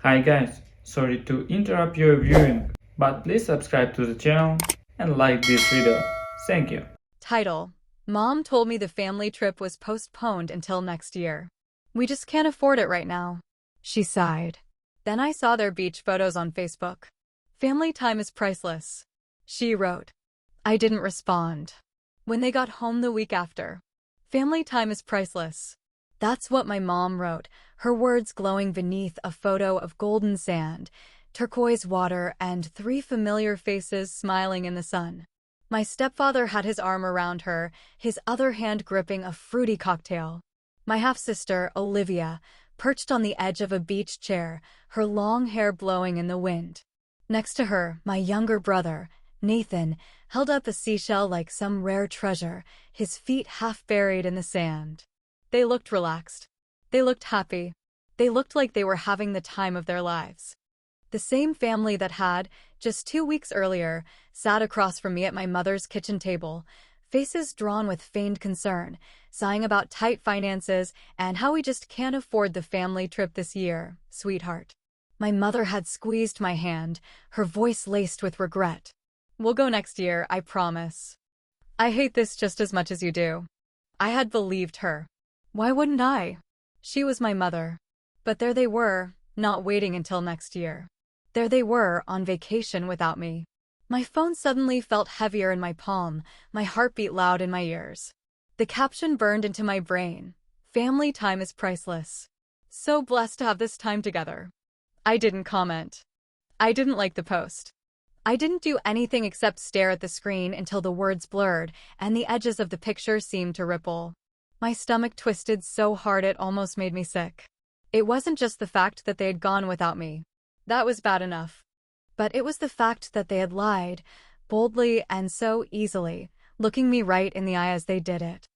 Hi guys, sorry to interrupt your viewing, but please subscribe to the channel and like this video. Thank you. Title: Mom told me the family trip was postponed until next year. We just can't afford it right now. She sighed. Then I saw their beach photos on Facebook. Family time is priceless, she wrote. I didn't respond. When they got home the week after, family time is priceless. That's what my mom wrote, her words glowing beneath a photo of golden sand, turquoise water, and three familiar faces smiling in the sun. My stepfather had his arm around her, his other hand gripping a fruity cocktail. My half-sister, Olivia, perched on the edge of a beach chair, her long hair blowing in the wind. Next to her, my younger brother, Nathan, held up a seashell like some rare treasure, his feet half buried in the sand. They looked relaxed. They looked happy. They looked like they were having the time of their lives. The same family that had, just 2 weeks earlier, sat across from me at my mother's kitchen table, faces drawn with feigned concern, sighing about tight finances and how we just can't afford the family trip this year, sweetheart. My mother had squeezed my hand, her voice laced with regret. We'll go next year, I promise. I hate this just as much as you do. I had believed her. Why wouldn't I? She was my mother. But there they were, not waiting until next year. There they were, on vacation without me. My phone suddenly felt heavier in my palm, my heartbeat loud in my ears. The caption burned into my brain. Family time is priceless. So blessed to have this time together. I didn't comment. I didn't like the post. I didn't do anything except stare at the screen until the words blurred and the edges of the picture seemed to ripple. My stomach twisted so hard it almost made me sick. It wasn't just the fact that they had gone without me. That was bad enough. But it was the fact that they had lied, boldly and so easily, looking me right in the eye as they did it.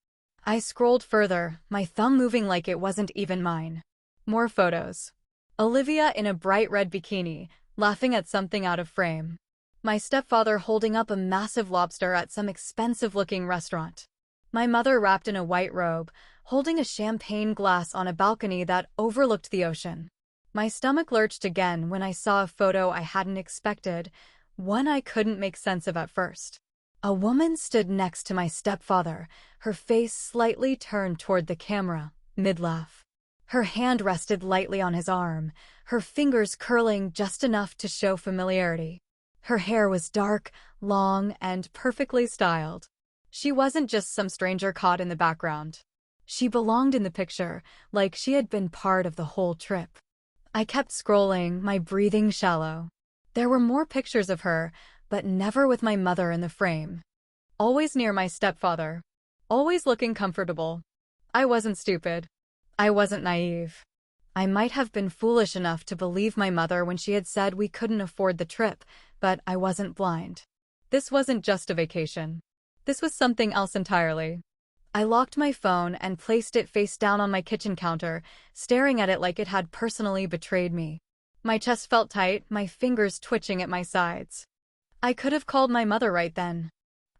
I scrolled further, my thumb moving like it wasn't even mine. More photos. Olivia in a bright red bikini, laughing at something out of frame. My stepfather holding up a massive lobster at some expensive-looking restaurant. My mother wrapped in a white robe, holding a champagne glass on a balcony that overlooked the ocean. My stomach lurched again when I saw a photo I hadn't expected, one I couldn't make sense of at first. A woman stood next to my stepfather, her face slightly turned toward the camera, mid-laugh. Her hand rested lightly on his arm, her fingers curling just enough to show familiarity. Her hair was dark, long, and perfectly styled. She wasn't just some stranger caught in the background. She belonged in the picture, like she had been part of the whole trip. I kept scrolling, my breathing shallow. There were more pictures of her, but never with my mother in the frame. Always near my stepfather. Always looking comfortable. I wasn't stupid. I wasn't naive. I might have been foolish enough to believe my mother when she had said we couldn't afford the trip, but I wasn't blind. This wasn't just a vacation. This was something else entirely. I locked my phone and placed it face down on my kitchen counter, staring at it like it had personally betrayed me. My chest felt tight, my fingers twitching at my sides. I could have called my mother right then.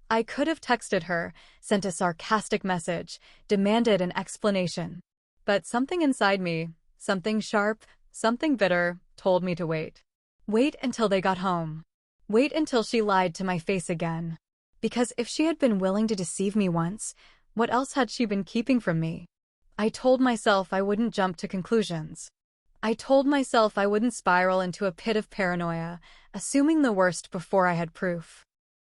I could have texted her, sent a sarcastic message, demanded an explanation. But something inside me, something sharp, something bitter, told me to wait. Wait until they got home. Wait until she lied to my face again. Because if she had been willing to deceive me once, what else had she been keeping from me? I told myself I wouldn't jump to conclusions. I told myself I wouldn't spiral into a pit of paranoia, assuming the worst before I had proof.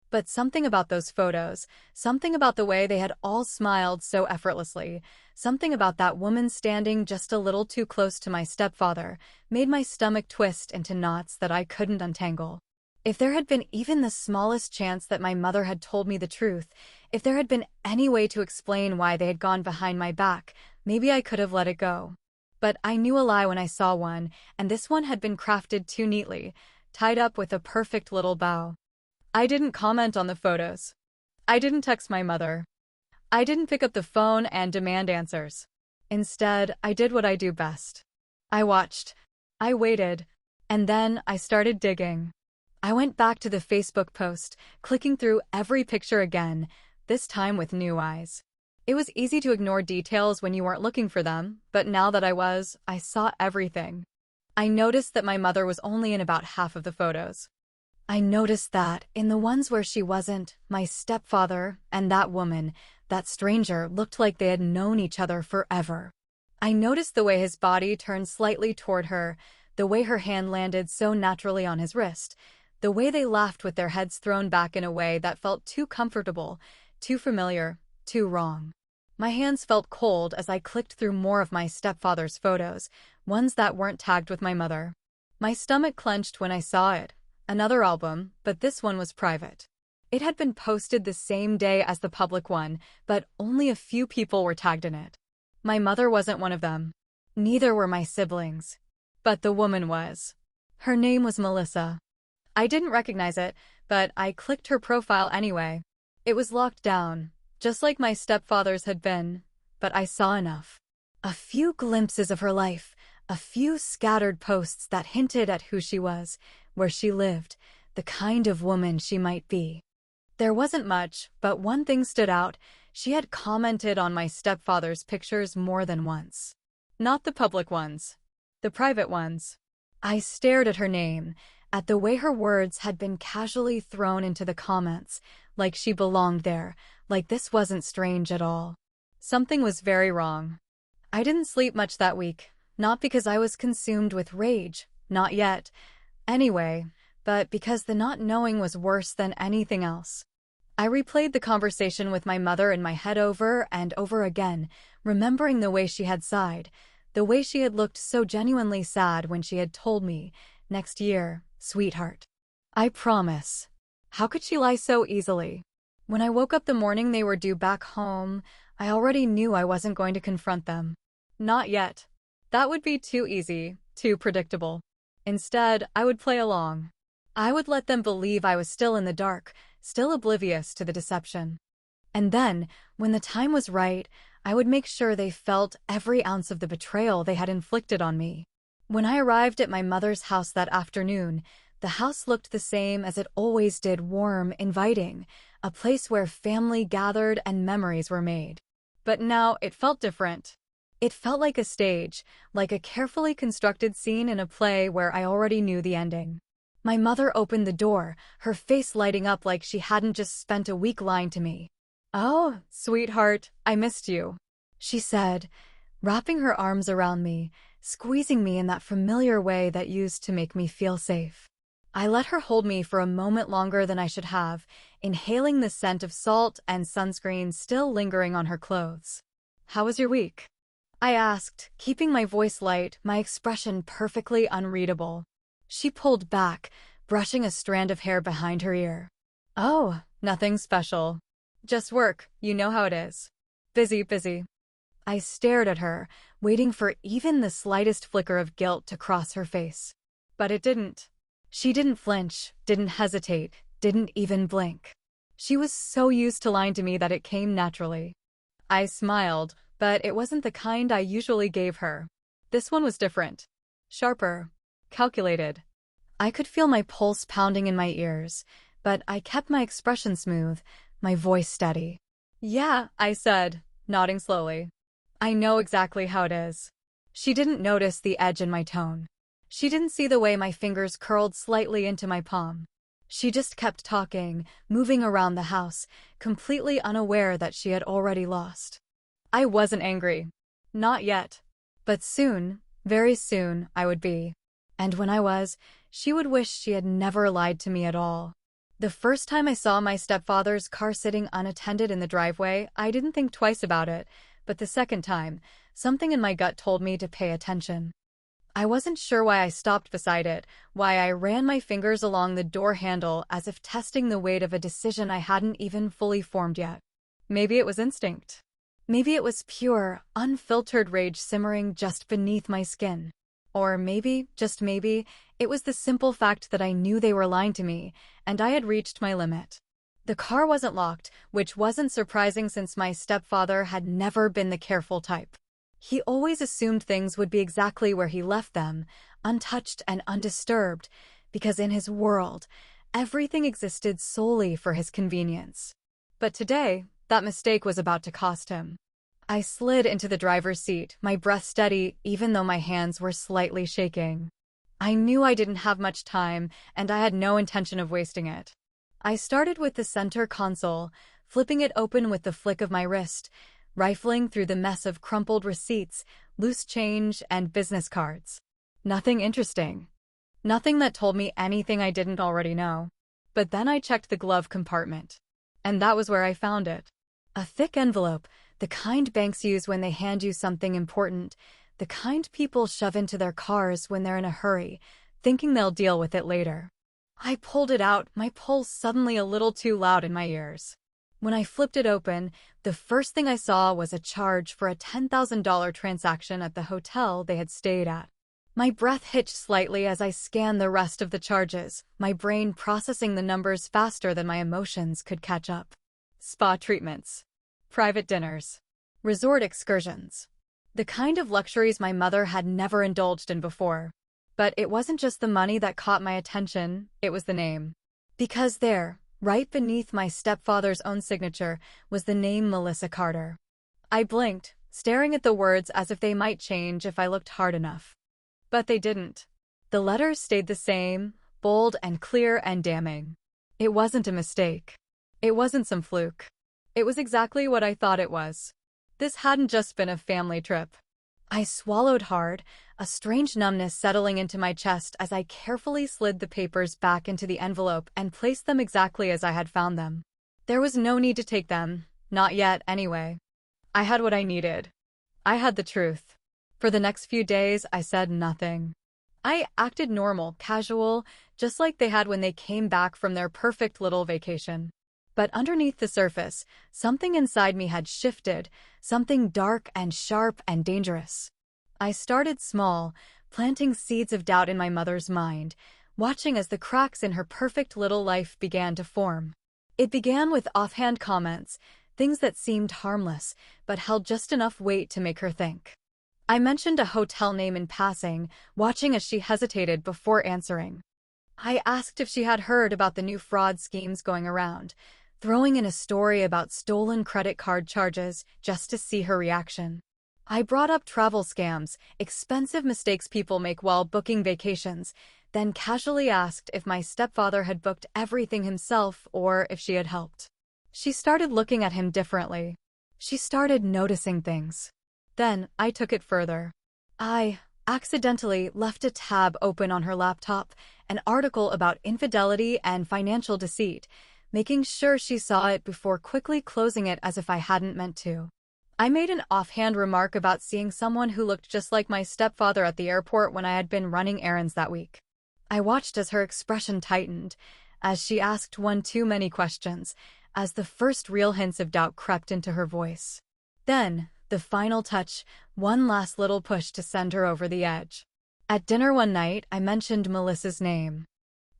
But something about those photos, something about the way they had all smiled so effortlessly, something about that woman standing just a little too close to my stepfather, made my stomach twist into knots that I couldn't untangle. If there had been even the smallest chance that my mother had told me the truth, if there had been any way to explain why they had gone behind my back, maybe I could have let it go. But I knew a lie when I saw one, and this one had been crafted too neatly, tied up with a perfect little bow. I didn't comment on the photos. I didn't text my mother. I didn't pick up the phone and demand answers. Instead, I did what I do best. I watched. I waited. And then I started digging. I went back to the Facebook post, clicking through every picture again, this time with new eyes. It was easy to ignore details when you weren't looking for them, but now that I saw everything. I noticed that my mother was only in about half of the photos. I noticed that, in the ones where she wasn't, my stepfather and that woman, that stranger, looked like they had known each other forever. I noticed the way his body turned slightly toward her, the way her hand landed so naturally on his wrist, the way they laughed with their heads thrown back in a way that felt too comfortable, too familiar, too wrong. My hands felt cold as I clicked through more of my stepfather's photos, ones that weren't tagged with my mother. My stomach clenched when I saw it. Another album, but this one was private. It had been posted the same day as the public one, but only a few people were tagged in it. My mother wasn't one of them. Neither were my siblings. But the woman was. Her name was Melissa. I didn't recognize it, but I clicked her profile anyway. It was locked down, just like my stepfather's had been, but I saw enough. A few glimpses of her life, a few scattered posts that hinted at who she was, where she lived, the kind of woman she might be. There wasn't much, but one thing stood out. She had commented on my stepfather's pictures more than once. Not the public ones. The private ones. I stared at her name, at the way her words had been casually thrown into the comments, like she belonged there, like this wasn't strange at all. Something was very wrong. I didn't sleep much that week, not because I was consumed with rage, not yet, anyway, but because the not knowing was worse than anything else. I replayed the conversation with my mother in my head over and over again, remembering the way she had sighed, the way she had looked so genuinely sad when she had told me, "Next year, sweetheart." I promise. How could she lie so easily? When I woke up the morning they were due back home, I already knew I wasn't going to confront them. Not yet. That would be too easy, too predictable. Instead, I would play along. I would let them believe I was still in the dark, still oblivious to the deception. And then, when the time was right, I would make sure they felt every ounce of the betrayal they had inflicted on me. When I arrived at my mother's house that afternoon, the house looked the same as it always did, warm, inviting, a place where family gathered and memories were made. But now it felt different. It felt like a stage, like a carefully constructed scene in a play where I already knew the ending. My mother opened the door, her face lighting up like she hadn't just spent a week lying to me. "Oh, sweetheart, I missed you," she said, wrapping her arms around me, squeezing me in that familiar way that used to make me feel safe. I let her hold me for a moment longer than I should have, inhaling the scent of salt and sunscreen still lingering on her clothes. "How was your week?" I asked, keeping my voice light, my expression perfectly unreadable. She pulled back, brushing a strand of hair behind her ear. "Oh, nothing special. Just work, you know how it is. Busy. I stared at her, waiting for even the slightest flicker of guilt to cross her face. But it didn't. She didn't flinch, didn't hesitate, didn't even blink. She was so used to lying to me that it came naturally. I smiled, but it wasn't the kind I usually gave her. This one was different. Sharper. Calculated. I could feel my pulse pounding in my ears, but I kept my expression smooth, my voice steady. "Yeah," I said, nodding slowly. "I know exactly how it is." She didn't notice the edge in my tone. She didn't see the way my fingers curled slightly into my palm. She just kept talking, moving around the house, completely unaware that she had already lost. I wasn't angry. Not yet. But soon, very soon, I would be. And when I was, she would wish she had never lied to me at all. The first time I saw my stepfather's car sitting unattended in the driveway, I didn't think twice about it, but the second time, something in my gut told me to pay attention. I wasn't sure why I stopped beside it, why I ran my fingers along the door handle as if testing the weight of a decision I hadn't even fully formed yet. Maybe it was instinct. Maybe it was pure, unfiltered rage simmering just beneath my skin. Or maybe, just maybe, it was the simple fact that I knew they were lying to me, and I had reached my limit. The car wasn't locked, which wasn't surprising since my stepfather had never been the careful type. He always assumed things would be exactly where he left them, untouched and undisturbed, because in his world, everything existed solely for his convenience. But today, that mistake was about to cost him. I slid into the driver's seat, my breath steady even though my hands were slightly shaking. I knew I didn't have much time, and I had no intention of wasting it. I started with the center console, flipping it open with the flick of my wrist, rifling through the mess of crumpled receipts, loose change, and business cards. Nothing interesting. Nothing that told me anything I didn't already know. But then I checked the glove compartment. And that was where I found it. A thick envelope, the kind banks use when they hand you something important, the kind people shove into their cars when they're in a hurry, thinking they'll deal with it later. I pulled it out, my pulse suddenly a little too loud in my ears. When I flipped it open, the first thing I saw was a charge for a $10,000 transaction at the hotel they had stayed at. My breath hitched slightly as I scanned the rest of the charges, my brain processing the numbers faster than my emotions could catch up. Spa treatments, private dinners, resort excursions. The kind of luxuries my mother had never indulged in before. But it wasn't just the money that caught my attention, it was the name. Because there, right beneath my stepfather's own signature, was the name Melissa Carter. I blinked, staring at the words as if they might change if I looked hard enough. But they didn't. The letters stayed the same, bold and clear and damning. It wasn't a mistake. It wasn't some fluke. It was exactly what I thought it was. This hadn't just been a family trip. I swallowed hard, a strange numbness settling into my chest as I carefully slid the papers back into the envelope and placed them exactly as I had found them. There was no need to take them, not yet anyway. I had what I needed. I had the truth. For the next few days, I said nothing. I acted normal, casual, just like they had when they came back from their perfect little vacation. But underneath the surface, something inside me had shifted, something dark and sharp and dangerous. I started small, planting seeds of doubt in my mother's mind, watching as the cracks in her perfect little life began to form. It began with offhand comments, things that seemed harmless, but held just enough weight to make her think. I mentioned a hotel name in passing, watching as she hesitated before answering. I asked if she had heard about the new fraud schemes going around, throwing in a story about stolen credit card charges just to see her reaction. I brought up travel scams, expensive mistakes people make while booking vacations, then casually asked if my stepfather had booked everything himself or if she had helped. She started looking at him differently. She started noticing things. Then I took it further. I accidentally left a tab open on her laptop, an article about infidelity and financial deceit, making sure she saw it before quickly closing it as if I hadn't meant to. I made an offhand remark about seeing someone who looked just like my stepfather at the airport when I had been running errands that week. I watched as her expression tightened, as she asked one too many questions, as the first real hints of doubt crept into her voice. Then, the final touch, one last little push to send her over the edge. At dinner one night, I mentioned Melissa's name.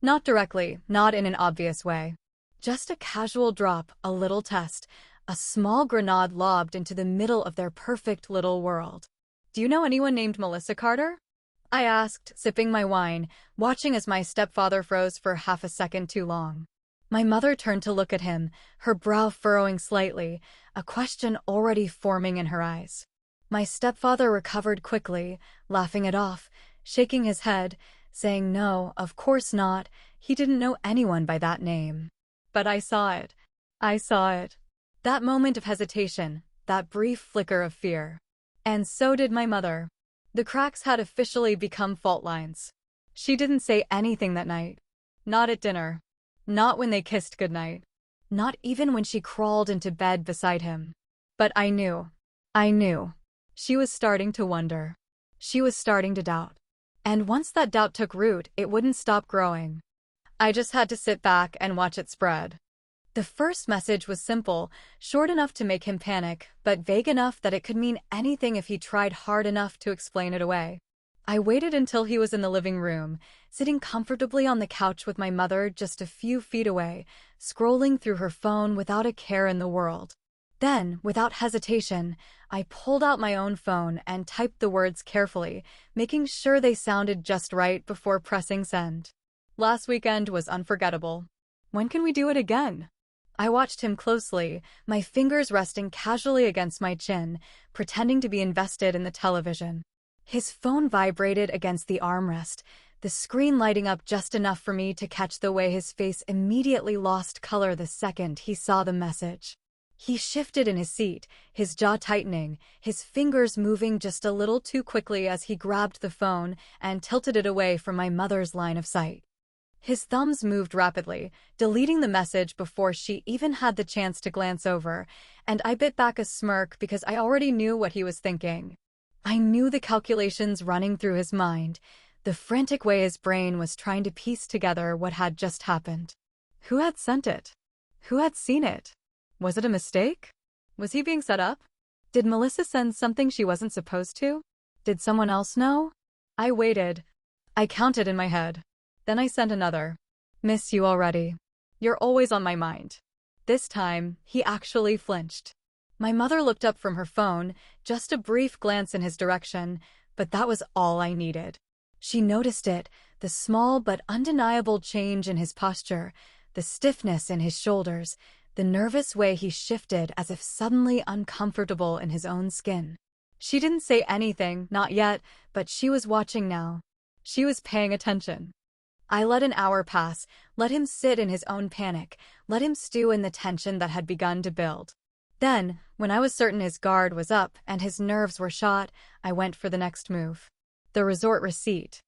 Not directly, not in an obvious way. Just a casual drop, a little test, a small grenade lobbed into the middle of their perfect little world. "Do you know anyone named Melissa Carter?" I asked, sipping my wine, watching as my stepfather froze for half a second too long. My mother turned to look at him, her brow furrowing slightly, a question already forming in her eyes. My stepfather recovered quickly, laughing it off, shaking his head, saying no, of course not, he didn't know anyone by that name. But I saw it. I saw it. That moment of hesitation, that brief flicker of fear. And so did my mother. The cracks had officially become fault lines. She didn't say anything that night. Not at dinner. Not when they kissed goodnight. Not even when she crawled into bed beside him. But I knew. I knew. She was starting to wonder. She was starting to doubt. And once that doubt took root, it wouldn't stop growing. I just had to sit back and watch it spread. The first message was simple, short enough to make him panic, but vague enough that it could mean anything if he tried hard enough to explain it away. I waited until he was in the living room, sitting comfortably on the couch with my mother just a few feet away, scrolling through her phone without a care in the world. Then, without hesitation, I pulled out my own phone and typed the words carefully, making sure they sounded just right before pressing send. "Last weekend was unforgettable. When can we do it again?" I watched him closely, my fingers resting casually against my chin, pretending to be invested in the television. His phone vibrated against the armrest, the screen lighting up just enough for me to catch the way his face immediately lost color the second he saw the message. He shifted in his seat, his jaw tightening, his fingers moving just a little too quickly as he grabbed the phone and tilted it away from my mother's line of sight. His thumbs moved rapidly, deleting the message before she even had the chance to glance over, and I bit back a smirk because I already knew what he was thinking. I knew the calculations running through his mind, the frantic way his brain was trying to piece together what had just happened. Who had sent it? Who had seen it? Was it a mistake? Was he being set up? Did Melissa send something she wasn't supposed to? Did someone else know? I waited. I counted in my head. Then I sent another. Miss you already. You're always on my mind. This time, he actually flinched. My mother looked up from her phone, just a brief glance in his direction, but that was all I needed. She noticed it, the small but undeniable change in his posture, the stiffness in his shoulders, the nervous way he shifted as if suddenly uncomfortable in his own skin. She didn't say anything, not yet, but she was watching now. She was paying attention. I let an hour pass, let him sit in his own panic, let him stew in the tension that had begun to build. Then, when I was certain his guard was up and his nerves were shot, I went for the next move. The resort receipt.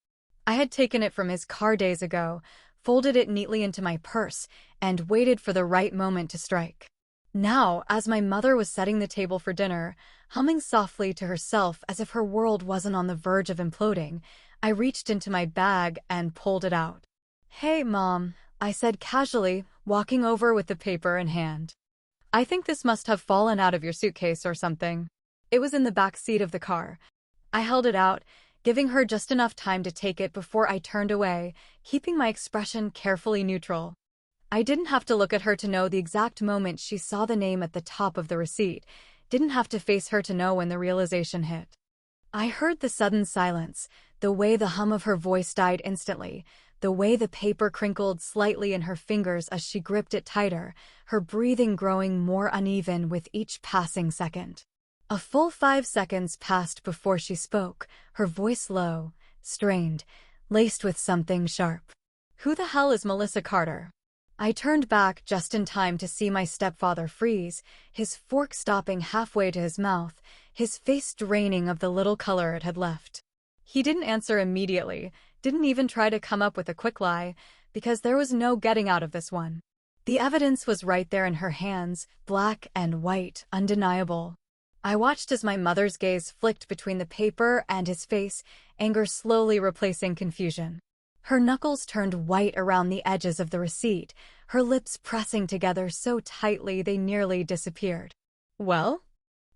I had taken it from his car days ago, folded it neatly into my purse, and waited for the right moment to strike. Now, as my mother was setting the table for dinner, humming softly to herself as if her world wasn't on the verge of imploding, I reached into my bag and pulled it out. "Hey, Mom," I said casually, walking over with the paper in hand. "I think this must have fallen out of your suitcase or something." It was in the back seat of the car. I held it out, giving her just enough time to take it before I turned away, keeping my expression carefully neutral. I didn't have to look at her to know the exact moment she saw the name at the top of the receipt, didn't have to face her to know when the realization hit. I heard the sudden silence, the way the hum of her voice died instantly, the way the paper crinkled slightly in her fingers as she gripped it tighter, her breathing growing more uneven with each passing second. A full 5 seconds passed before she spoke, her voice low, strained, laced with something sharp. "Who the hell is Melissa Carter?" I turned back just in time to see my stepfather freeze, his fork stopping halfway to his mouth, his face draining of the little color it had left. He didn't answer immediately, didn't even try to come up with a quick lie, because there was no getting out of this one. The evidence was right there in her hands, black and white, undeniable. I watched as my mother's gaze flicked between the paper and his face, anger slowly replacing confusion. Her knuckles turned white around the edges of the receipt, her lips pressing together so tightly they nearly disappeared. "Well?"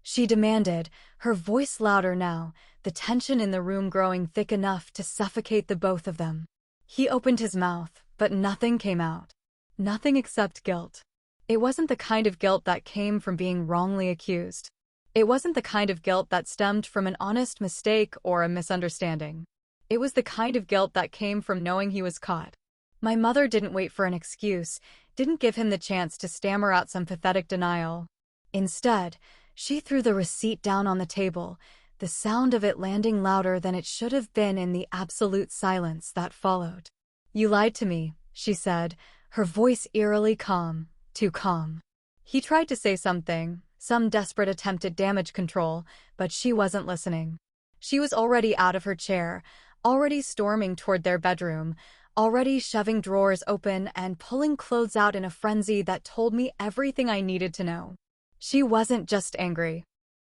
she demanded, her voice louder now, the tension in the room growing thick enough to suffocate the both of them. He opened his mouth, but nothing came out. Nothing except guilt. It wasn't the kind of guilt that came from being wrongly accused. It wasn't the kind of guilt that stemmed from an honest mistake or a misunderstanding. It was the kind of guilt that came from knowing he was caught. My mother didn't wait for an excuse, didn't give him the chance to stammer out some pathetic denial. Instead, she threw the receipt down on the table, the sound of it landing louder than it should have been in the absolute silence that followed. "You lied to me," she said, her voice eerily calm, too calm. He tried to say something, some desperate attempt at damage control, but she wasn't listening. She was already out of her chair, already storming toward their bedroom, already shoving drawers open and pulling clothes out in a frenzy that told me everything I needed to know. She wasn't just angry.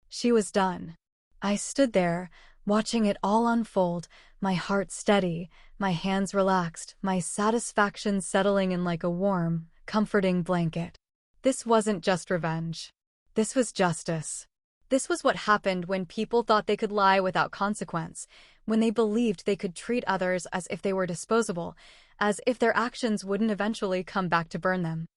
She was done. I stood there, watching it all unfold, my heart steady, my hands relaxed, my satisfaction settling in like a warm, comforting blanket. This wasn't just revenge. This was justice. This was what happened when people thought they could lie without consequence, when they believed they could treat others as if they were disposable, as if their actions wouldn't eventually come back to burn them.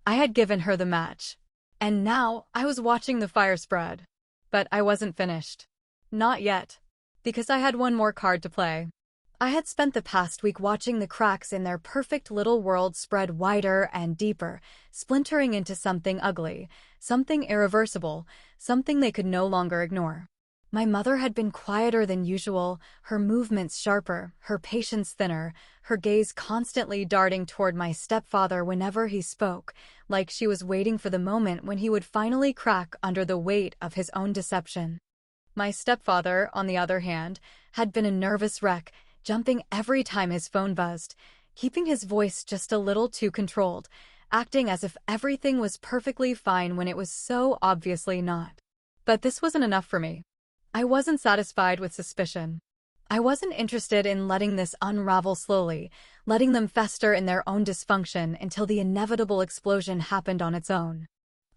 I had given her the match. And now I was watching the fire spread. But I wasn't finished. Not yet. Because I had one more card to play. I had spent the past week watching the cracks in their perfect little world spread wider and deeper, splintering into something ugly, something irreversible, something they could no longer ignore. My mother had been quieter than usual, her movements sharper, her patience thinner, her gaze constantly darting toward my stepfather whenever he spoke, like she was waiting for the moment when he would finally crack under the weight of his own deception. My stepfather, on the other hand, had been a nervous wreck, jumping every time his phone buzzed, keeping his voice just a little too controlled, acting as if everything was perfectly fine when it was so obviously not. But this wasn't enough for me. I wasn't satisfied with suspicion. I wasn't interested in letting this unravel slowly, letting them fester in their own dysfunction until the inevitable explosion happened on its own.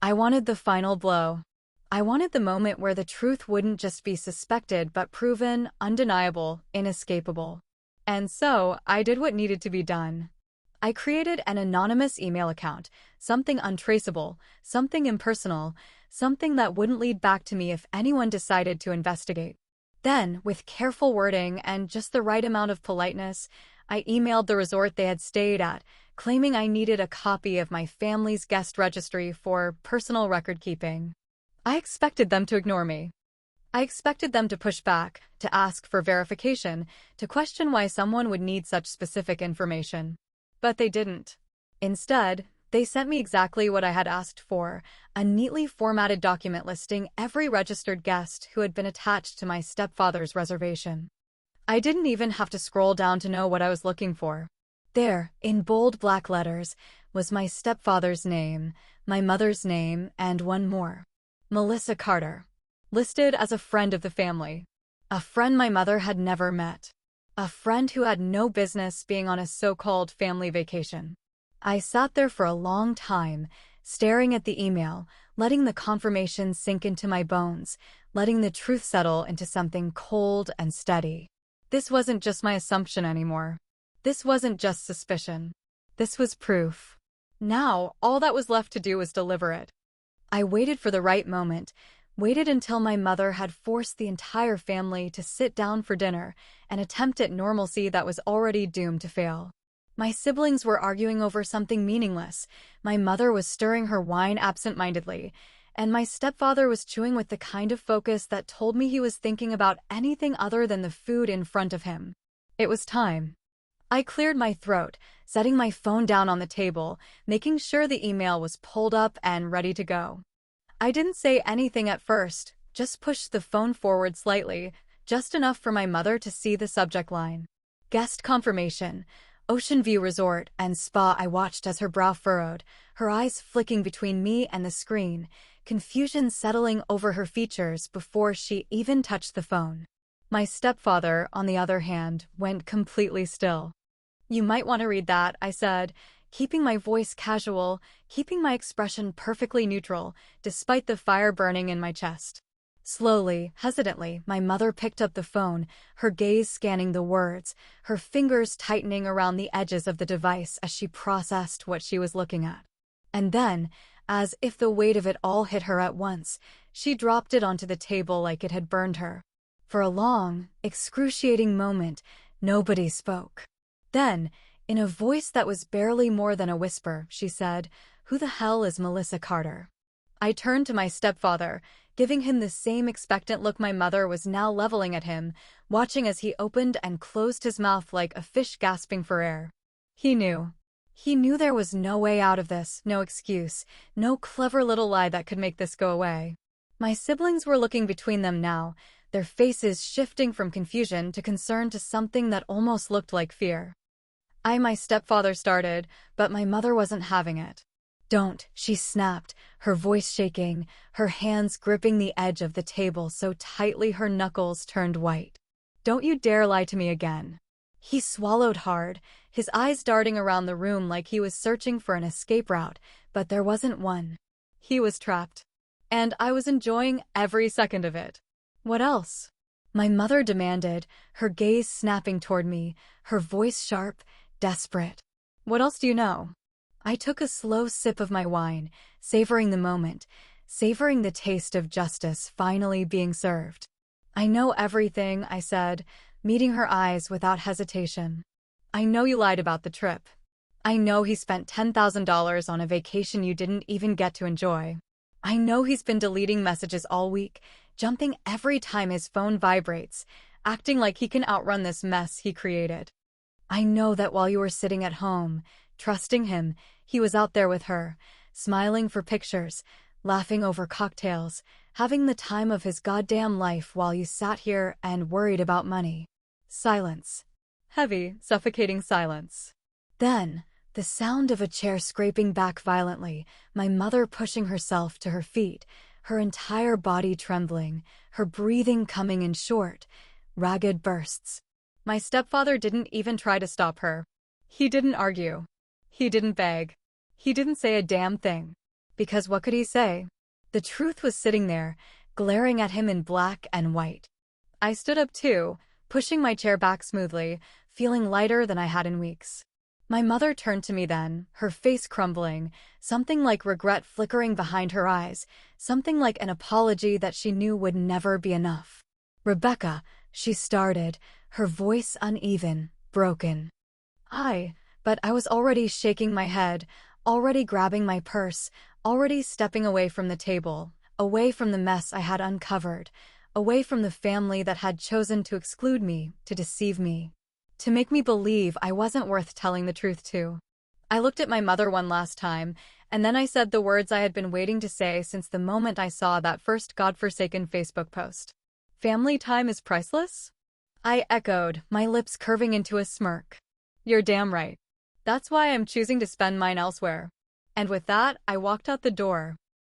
I wanted the final blow. I wanted the moment where the truth wouldn't just be suspected but proven, undeniable, inescapable. And so, I did what needed to be done. I created an anonymous email account, something untraceable, something impersonal, something that wouldn't lead back to me if anyone decided to investigate. Then, with careful wording and just the right amount of politeness, I emailed the resort they had stayed at, claiming I needed a copy of my family's guest registry for personal record keeping. I expected them to ignore me. I expected them to push back, to ask for verification, to question why someone would need such specific information. But they didn't. Instead, they sent me exactly what I had asked for, a neatly formatted document listing every registered guest who had been attached to my stepfather's reservation. I didn't even have to scroll down to know what I was looking for. There, in bold black letters, was my stepfather's name, my mother's name, and one more. Melissa Carter. Listed as a friend of the family. A friend my mother had never met. A friend who had no business being on a so-called family vacation. I sat there for a long time, staring at the email, letting the confirmation sink into my bones, letting the truth settle into something cold and steady. This wasn't just my assumption anymore. This wasn't just suspicion. This was proof. Now, all that was left to do was deliver it. I waited for the right moment, waited until my mother had forced the entire family to sit down for dinner, an attempt at normalcy that was already doomed to fail. My siblings were arguing over something meaningless, my mother was stirring her wine absent-mindedly, and my stepfather was chewing with the kind of focus that told me he was thinking about anything other than the food in front of him. It was time. I cleared my throat, setting my phone down on the table, making sure the email was pulled up and ready to go. I didn't say anything at first, just pushed the phone forward slightly, just enough for my mother to see the subject line. Guest confirmation, Ocean View Resort and Spa. I watched as her brow furrowed, her eyes flicking between me and the screen, confusion settling over her features before she even touched the phone. My stepfather, on the other hand, went completely still. "You might want to read that," I said, keeping my voice casual, keeping my expression perfectly neutral, despite the fire burning in my chest. Slowly, hesitantly, my mother picked up the phone, her gaze scanning the words, her fingers tightening around the edges of the device as she processed what she was looking at. And then, as if the weight of it all hit her at once, she dropped it onto the table like it had burned her. For a long, excruciating moment, nobody spoke. Then, in a voice that was barely more than a whisper, she said, "Who the hell is Melissa Carter?" I turned to my stepfather, giving him the same expectant look my mother was now leveling at him, watching as he opened and closed his mouth like a fish gasping for air. He knew. He knew there was no way out of this, no excuse, no clever little lie that could make this go away. My siblings were looking between them now, their faces shifting from confusion to concern to something that almost looked like fear. My stepfather started, but my mother wasn't having it. "Don't," she snapped, her voice shaking, her hands gripping the edge of the table so tightly her knuckles turned white. "Don't you dare lie to me again." He swallowed hard, his eyes darting around the room like he was searching for an escape route, but there wasn't one. He was trapped. And I was enjoying every second of it. "What else?" my mother demanded, her gaze snapping toward me, her voice sharp, desperate. "What else do you know?" I took a slow sip of my wine, savoring the moment, savoring the taste of justice finally being served. "I know everything," I said, meeting her eyes without hesitation. "I know you lied about the trip. I know he spent $10,000 on a vacation you didn't even get to enjoy. I know he's been deleting messages all week, jumping every time his phone vibrates, acting like he can outrun this mess he created. I know that while you were sitting at home, trusting him, he was out there with her, smiling for pictures, laughing over cocktails, having the time of his goddamn life while you sat here and worried about money. Silence. Heavy, suffocating silence. Then, the sound of a chair scraping back violently, my mother pushing herself to her feet, her entire body trembling, her breathing coming in short, ragged bursts. My stepfather didn't even try to stop her. He didn't argue. He didn't beg. He didn't say a damn thing. Because what could he say? The truth was sitting there, glaring at him in black and white. I stood up too, pushing my chair back smoothly, feeling lighter than I had in weeks. My mother turned to me then, her face crumbling, something like regret flickering behind her eyes, something like an apology that she knew would never be enough. "Rebecca," she started, her voice uneven, broken. But I was already shaking my head, already grabbing my purse, already stepping away from the table, away from the mess I had uncovered, away from the family that had chosen to exclude me, to deceive me, to make me believe I wasn't worth telling the truth to. I looked at my mother one last time, and then I said the words I had been waiting to say since the moment I saw that first godforsaken Facebook post. Family time is priceless? I echoed, my lips curving into a smirk. You're damn right. That's why I'm choosing to spend mine elsewhere. And with that, I walked out the door,